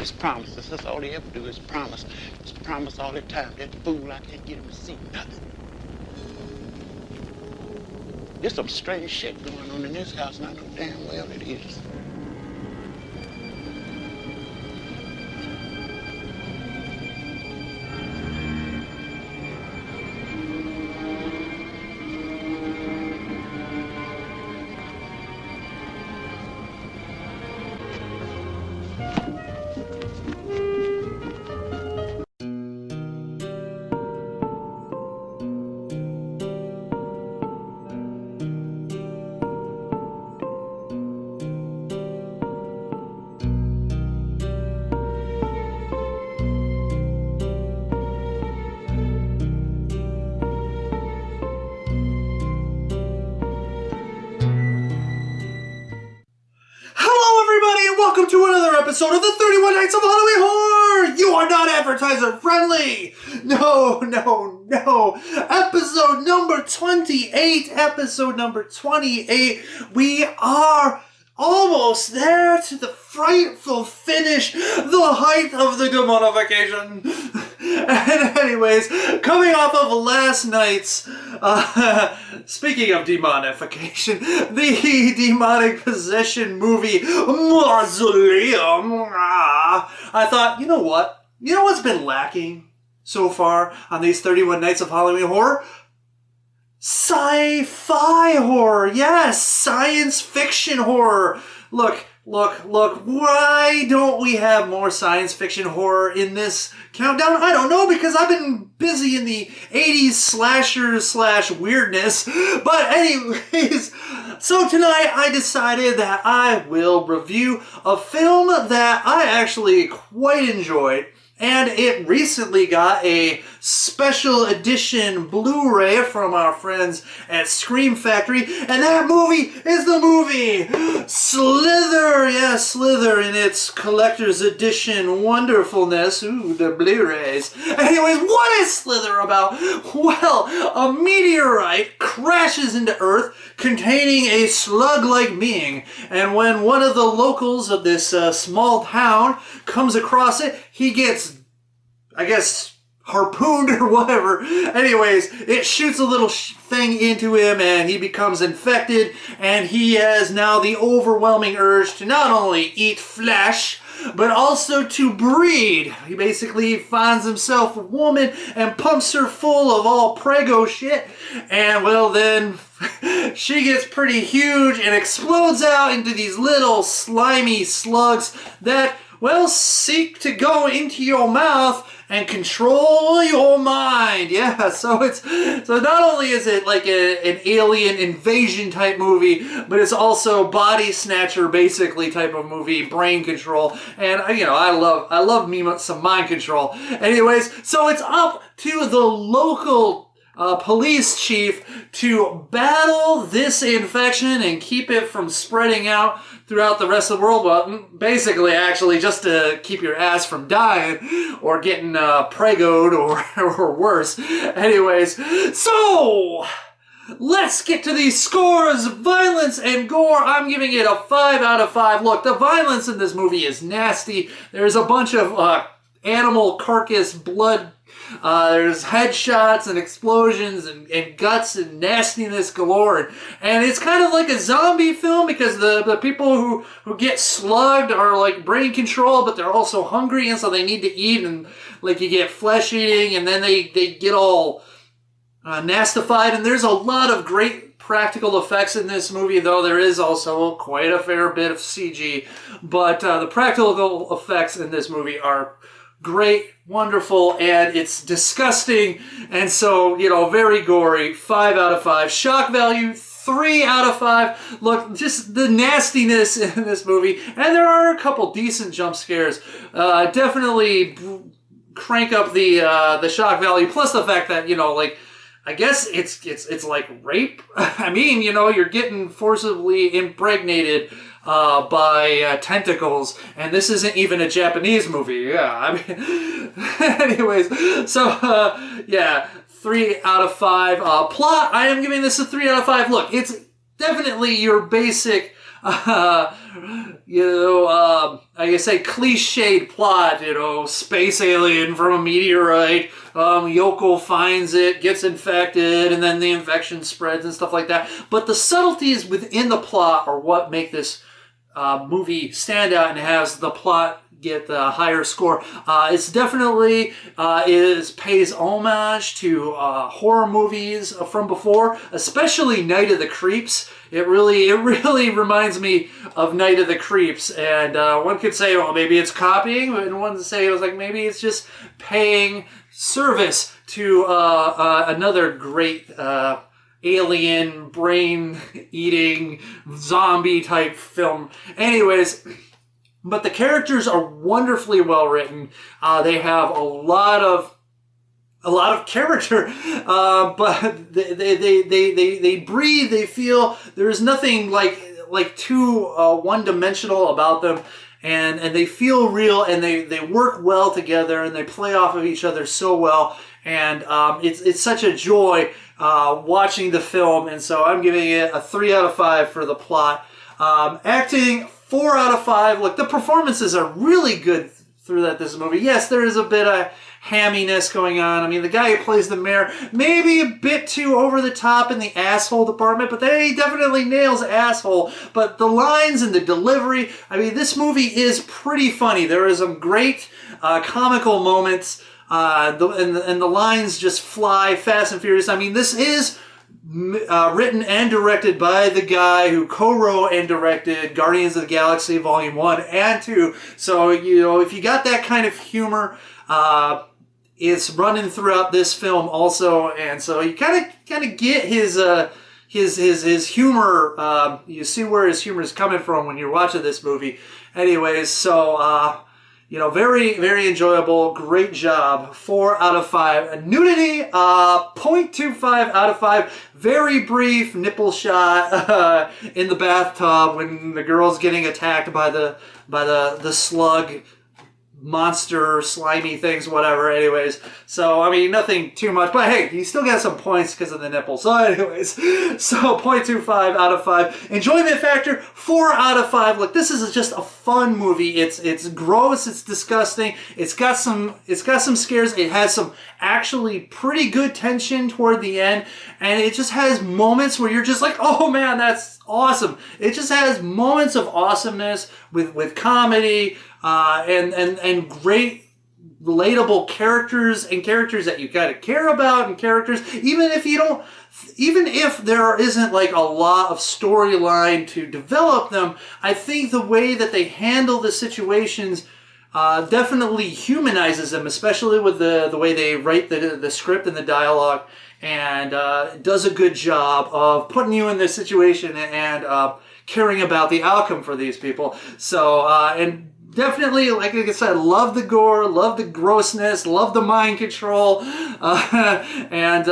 is promises. That's all they ever do is promise. Just promise all the time. That fool, I can't get him to see nothing. There's some strange shit going on in this house, and I know damn well it is. Welcome to another episode of the 31 Nights of Halloween Horror! You are not advertiser friendly! No. Episode number 28. We are almost there to the frightful finish, the height of the demonification. And anyways, coming off of last night's, speaking of demonification, the demonic possession movie, Mausoleum, I thought, you know what? You know what's been lacking so far on these 31 Nights of Halloween Horror? Sci-fi horror, yes, science fiction horror. Look, why don't we have more science fiction horror in this countdown? I don't know, because I've been busy in the 80s slasher / weirdness. But anyways, so tonight I decided that I will review a film that I actually quite enjoyed. And it recently got a special edition Blu-ray from our friends at Scream Factory. And that movie is the movie Slither. Yes, Slither in its collector's edition wonderfulness. Ooh, the Blu-rays. Anyways, what is Slither about? Well, a meteorite crashes into Earth containing a slug-like being. And when one of the locals of this small town comes across it, he gets, I guess, harpooned or whatever. Anyways, it shoots a little thing into him and he becomes infected, and he has now the overwhelming urge to not only eat flesh, but also to breed. He basically finds himself a woman and pumps her full of all prego shit, and well then she gets pretty huge and explodes out into these little slimy slugs that, well, seek to go into your mouth and control your mind. Yeah, so not only is it like an alien invasion type movie, but it's also body snatcher basically type of movie, brain control. And I love me some mind control. Anyways, so it's up to the local police chief to battle this infection and keep it from spreading out throughout the rest of the world. Well, basically, actually, just to keep your ass from dying or getting pregoed or worse. Anyways, so let's get to these scores. Violence and gore, I'm giving it a 5 out of 5. Look, the violence in this movie is nasty. There's a bunch of animal carcass blood. There's headshots and explosions and guts and nastiness galore. And it's kind of like a zombie film because the people who get slugged are like brain control, but they're also hungry, and so they need to eat, and like you get flesh eating, and then they get all nastified. And there's a lot of great practical effects in this movie, though there is also quite a fair bit of CG. But the practical effects in this movie are great, wonderful, and it's disgusting, and so, very gory. 5 out of 5. Shock value, 3 out of 5. Look, just the nastiness in this movie, and there are a couple decent jump scares. Definitely crank up the shock value, plus the fact that, I guess it's like rape. I mean, you're getting forcibly impregnated by tentacles, and this isn't even a Japanese movie. Yeah, I mean, anyways, so yeah, 3 out of 5. Plot, I am giving this a 3 out of 5. Look, it's definitely your basic I guess a cliched plot, space alien from a meteorite, Yoko finds it, gets infected, and then the infection spreads and stuff like that. But the subtleties within the plot are what make this movie stand out and has the plot get the higher score. It's definitely pays homage to horror movies from before, especially Night of the Creeps. It really reminds me of Night of the Creeps, and one could say, well, maybe it's copying, and one could say it was like maybe it's just paying service to another great alien brain eating zombie type film. Anyways. But the characters are wonderfully well written. They have a lot of character, but they breathe. They feel. There is nothing like too one-dimensional about them, and they feel real, and they work well together, and they play off of each other so well. And it's such a joy watching the film, and so I'm giving it a 3 out of 5 for the plot. Acting. 4 out of 5. Look, the performances are really good through this movie. Yes, there is a bit of hamminess going on. I mean, the guy who plays the mayor, maybe a bit too over the top in the asshole department, but he definitely nails asshole. But the lines and the delivery, I mean, this movie is pretty funny. There is some great comical moments, and the lines just fly fast and furious. I mean, this is written and directed by the guy who co-wrote and directed Guardians of the Galaxy Volume 1 and 2. So, if you got that kind of humor, it's running throughout this film also. And so you kind of get his humor. You see where his humor is coming from when you're watching this movie. Anyways, so... very, very enjoyable. Great job. 4 out of 5. Nudity, 0.25 out of 5. Very brief nipple shot in the bathtub when the girl's getting attacked by the slug monster, slimy things, whatever. Anyways, so, I mean, nothing too much. But, hey, you still got some points because of the nipple. So, anyways, so 0.25 out of 5. Enjoyment factor, 4 out of 5. Look, this is just a fun movie. It's gross. It's disgusting. It's got some scares. It has some actually pretty good tension toward the end. And it just has moments where you're just like, oh, man, that's awesome. It just has moments of awesomeness with comedy, and great relatable characters and characters that you gotta care about and characters, even if there isn't like a lot of storyline to develop them. I think the way that they handle the situations definitely humanizes them, especially with the way they write the script and the dialogue, and does a good job of putting you in this situation and caring about the outcome for these people. So, and definitely, like I said, love the gore, love the grossness, love the mind control, and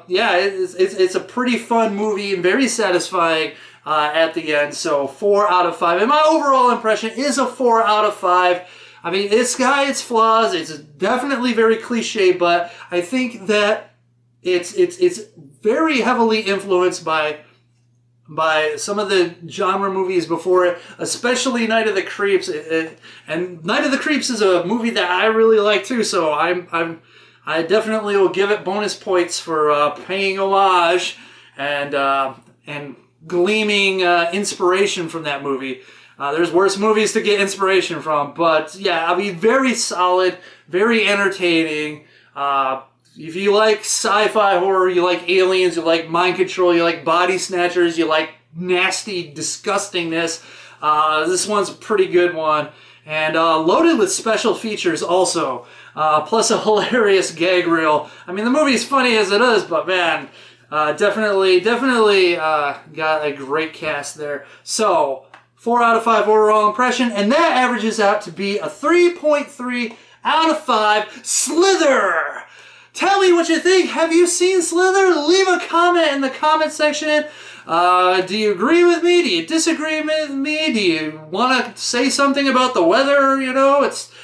it's a pretty fun movie and very satisfying at the end. So 4 out of 5, and my overall impression is a 4 out of 5. I mean, it's got its flaws. It's definitely very cliche, but I think that it's very heavily influenced by some of the genre movies before it, especially Night of the Creeps. And Night of the Creeps is a movie that I really like too, so I definitely will give it bonus points for paying homage and gleaming inspiration from that movie. There's worse movies to get inspiration from, but yeah, I mean, very solid, very entertaining. If you like sci-fi horror, you like aliens, you like mind control, you like body snatchers, you like nasty disgustingness, this one's a pretty good one. And loaded with special features also, plus a hilarious gag reel. I mean, the movie's funny as it is, but man, definitely got a great cast there. So, 4 out of 5 overall impression, and that averages out to be a 3.3 out of 5 Slither! Tell me what you think. Have you seen Slither? Leave a comment in the comment section. Do you agree with me? Do you disagree with me? Do you want to say something about the weather?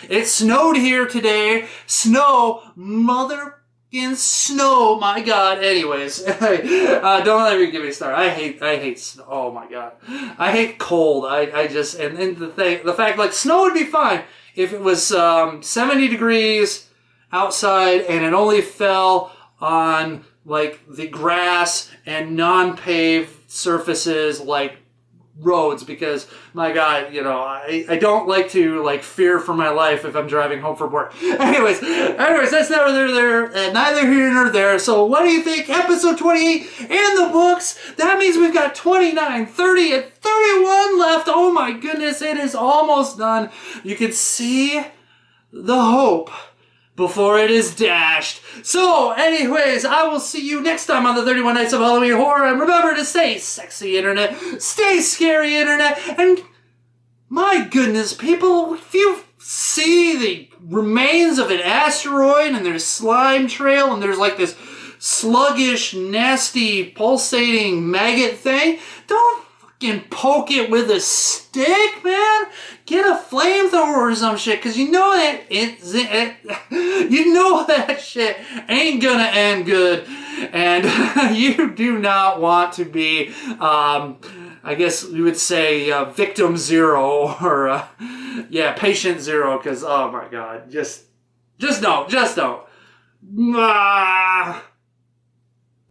It snowed here today. Snow, mother fucking snow, my god. Anyways, don't let me get me started. I hate snow. Oh my god, I hate cold. I just and the fact like snow would be fine if it was 70 degrees outside and it only fell on like the grass and non-paved surfaces like roads, because my god, you know, I don't like to like fear for my life if I'm driving home from work. Anyways, that's neither here nor there. So what do you think? Episode 28 in the books. That means we've got 29, 30, and 31 left. Oh my goodness, it is almost done. You can see the hope before it is dashed. So, anyways, I will see you next time on the 31 Nights of Halloween Horror. And remember to stay sexy, internet. Stay scary, internet. And my goodness, people, if you see the remains of an asteroid and there's slime trail and there's like this sluggish, nasty, pulsating maggot thing, don't fucking poke it with a stick, man. Get a flamethrower or some shit, because you know that you know that shit ain't gonna end good, and you do not want to be, I guess you would say, victim zero, or yeah, patient zero, because oh my god, just don't.